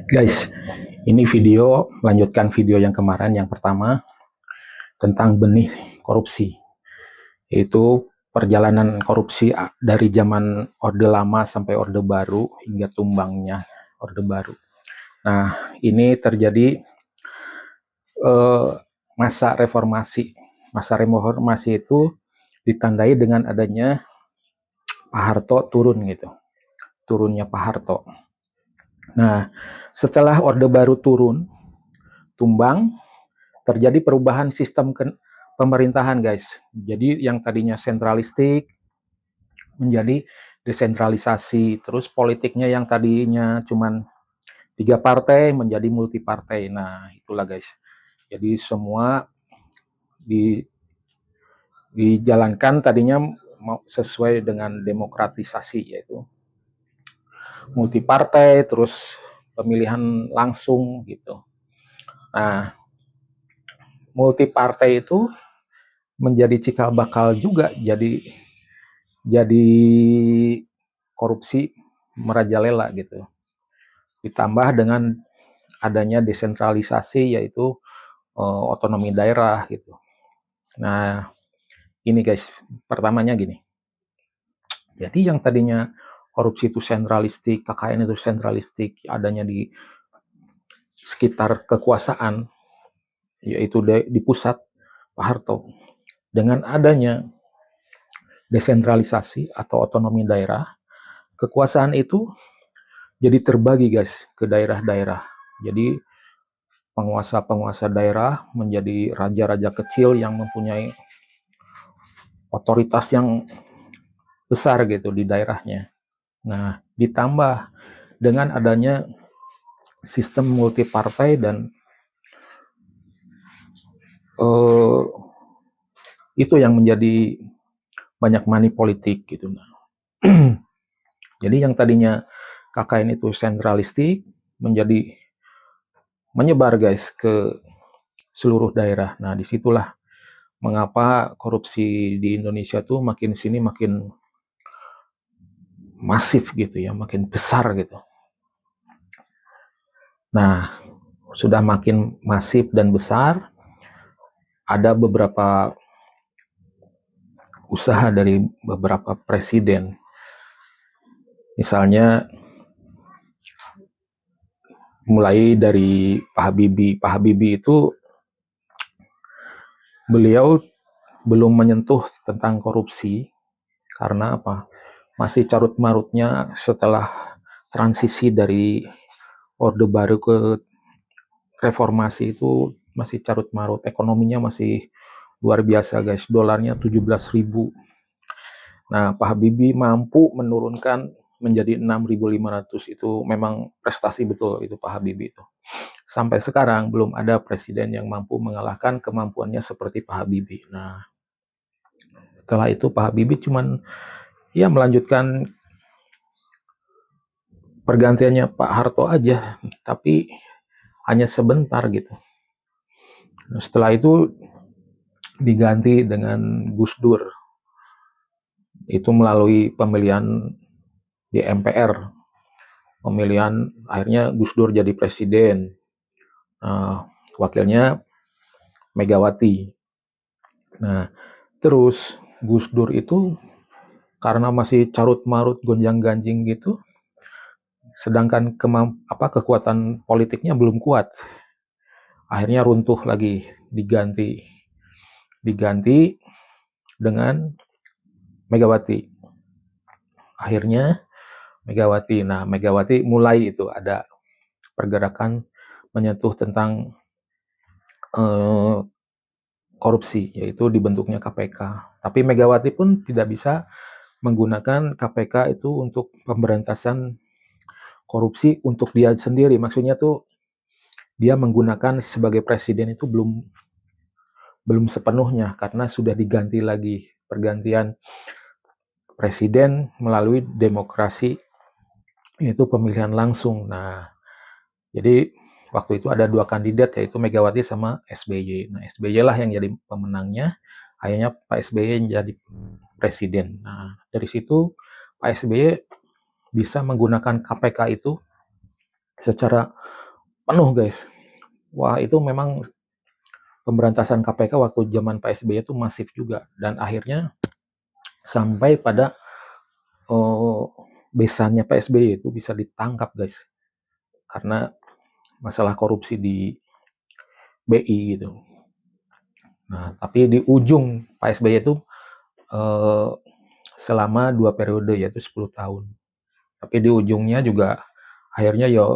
Guys, ini video lanjutkan video yang kemarin yang pertama tentang benih korupsi. Itu perjalanan korupsi dari zaman Orde Lama sampai Orde Baru hingga tumbangnya Orde Baru. Nah, ini terjadi eh, masa reformasi. Masa reformasi itu ditandai dengan adanya Pak Harto turun gitu. Turunnya Pak Harto. Nah, setelah Orde Baru turun, tumbang, terjadi perubahan sistem pemerintahan, guys. Jadi yang tadinya sentralistik menjadi desentralisasi. Terus politiknya yang tadinya cuman 3 partai menjadi multi partai. Nah, itulah guys. Jadi semua di, dijalankan tadinya sesuai dengan demokratisasi, yaitu multi partai, terus pemilihan langsung gitu. Nah, multi partai itu menjadi cikal bakal juga jadi korupsi merajalela gitu. Ditambah dengan adanya desentralisasi, yaitu otonomi daerah gitu. Nah, ini guys, pertamanya gini. Jadi yang tadinya korupsi itu sentralistik, KKN itu sentralistik, adanya di sekitar kekuasaan, yaitu di pusat Pak Harto. Dengan adanya desentralisasi atau otonomi daerah, kekuasaan itu jadi terbagi guys ke daerah-daerah. Jadi penguasa-penguasa daerah menjadi raja-raja kecil yang mempunyai otoritas yang besar gitu di daerahnya. Nah, ditambah dengan adanya sistem multi partai dan uh, itu yang menjadi banyak money politik gitu. Nah, jadi yang tadinya KKN itu sentralistik menjadi menyebar guys ke seluruh daerah. Nah, disitulah mengapa korupsi di Indonesia tuh makin sini makin masif gitu ya, makin besar gitu. Nah, sudah makin masif dan besar, ada beberapa usaha dari beberapa presiden. Misalnya mulai dari Pak Habibie. Pak Habibie itu beliau belum menyentuh tentang korupsi karena apa? Masih carut-marutnya setelah transisi dari Orde Baru ke reformasi itu masih carut-marut. Ekonominya masih luar biasa guys. Dolarnya 17.000. Nah, Pak Habibie mampu menurunkan menjadi 6.500. Itu memang prestasi betul itu Pak Habibie itu. Sampai sekarang belum ada presiden yang mampu mengalahkan kemampuannya seperti Pak Habibie. Nah, setelah itu Pak Habibie cuman ya melanjutkan pergantiannya Pak Harto aja, tapi hanya sebentar gitu. Nah, setelah itu diganti dengan Gus Dur. Itu melalui pemilihan di MPR. Pemilihan akhirnya Gus Dur jadi presiden. Wakilnya Megawati. Nah, terus Gus Dur itu karena masih carut-marut gonjang-ganjing gitu, sedangkan kekuatan politiknya belum kuat. Akhirnya runtuh lagi, diganti dengan Megawati. Akhirnya Megawati. Nah, Megawati mulai itu ada pergerakan menyentuh tentang korupsi, yaitu dibentuknya KPK. Tapi Megawati pun tidak bisa menggunakan KPK itu untuk pemberantasan korupsi untuk dia sendiri. Maksudnya tuh dia menggunakan sebagai presiden itu belum sepenuhnya karena sudah diganti lagi, pergantian presiden melalui demokrasi, yaitu pemilihan langsung. Nah, jadi waktu itu ada 2 kandidat, yaitu Megawati sama SBY. Nah, SBY lah yang jadi pemenangnya. Akhirnya Pak SBY jadi presiden. Nah, dari situ Pak SBY bisa menggunakan KPK itu secara penuh guys. Wah, itu memang pemberantasan KPK waktu zaman Pak SBY itu masif juga, dan akhirnya sampai pada besannya Pak SBY itu bisa ditangkap guys, karena masalah korupsi di BI gitu. Nah, tapi di ujung Pak SBY itu eh, selama 2 periode, yaitu 10 tahun. Tapi di ujungnya juga akhirnya ya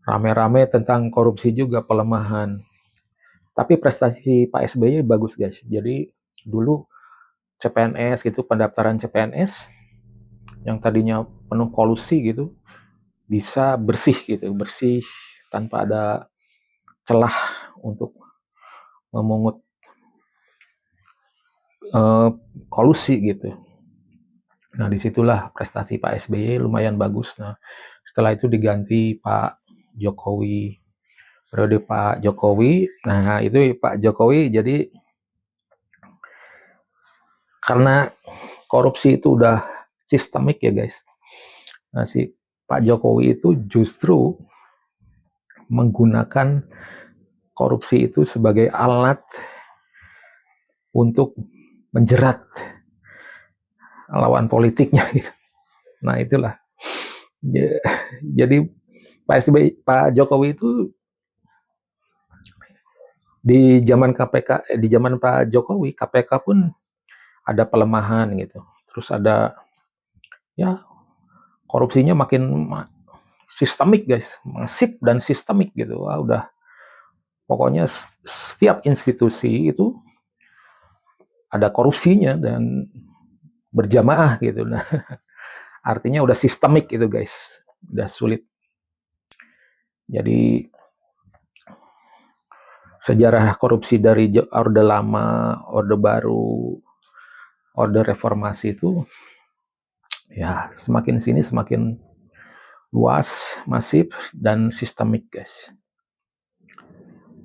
rame-rame tentang korupsi juga, pelemahan. Tapi prestasi Pak SBY bagus guys. Jadi dulu CPNS gitu, pendaftaran CPNS yang tadinya penuh kolusi gitu, bisa bersih gitu, bersih tanpa ada celah untuk memungut kolusi gitu. Nah, disitulah prestasi Pak SBY lumayan bagus. Nah, setelah itu diganti Pak Jokowi, periode Pak Jokowi. Nah, itu Pak Jokowi jadi karena korupsi itu udah sistemik ya guys. Nah, si Pak Jokowi itu justru menggunakan korupsi itu sebagai alat untuk menjerat lawan politiknya gitu. Nah, itulah. Jadi Pak Jokowi itu di zaman KPK, di zaman Pak Jokowi, KPK pun ada pelemahan gitu. Terus ada ya korupsinya makin sistemik guys, masif dan sistemik gitu. Wah, udah pokoknya setiap institusi itu ada korupsinya dan berjamaah gitu. Nah, artinya udah sistemik itu guys, udah sulit. Jadi sejarah korupsi dari Orde Lama, Orde Baru, Orde Reformasi itu ya semakin sini semakin luas, masif, dan sistemik guys.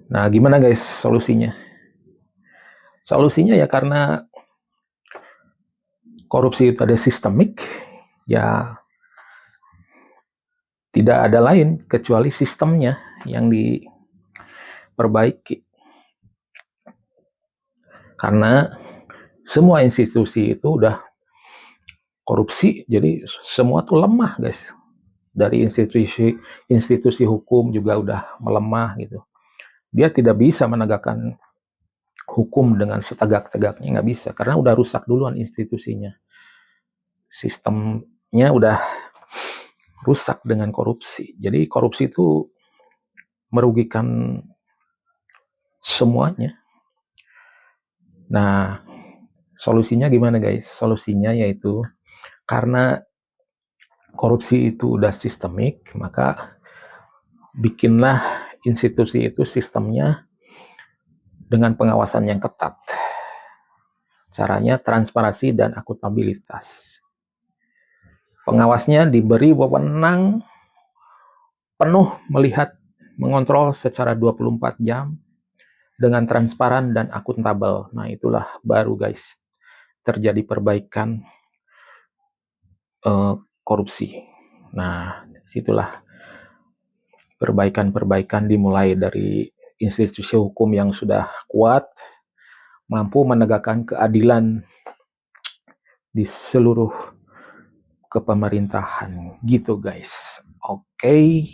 Nah, gimana guys solusinya? Solusinya ya karena korupsi itu ada sistemik, ya tidak ada lain kecuali sistemnya yang diperbaiki. Karena semua institusi itu udah korupsi, jadi semua tuh lemah guys. Dari institusi hukum juga udah melemah gitu. Dia tidak bisa menegakkan hukum dengan setegak-tegaknya, nggak bisa, karena udah rusak duluan institusinya. Sistemnya udah rusak dengan korupsi. Jadi korupsi itu merugikan semuanya. Nah, solusinya gimana guys? Solusinya yaitu karena korupsi itu udah sistemik, maka bikinlah institusi itu sistemnya dengan pengawasan yang ketat. Caranya transparansi dan akuntabilitas. Pengawasnya diberi wewenang penuh melihat, mengontrol secara 24 jam dengan transparan dan akuntabel. Nah, itulah baru guys terjadi perbaikan korupsi. Nah, situlah perbaikan-perbaikan dimulai dari institusi hukum yang sudah kuat, mampu menegakkan keadilan di seluruh kepemerintahan gitu guys. Oke.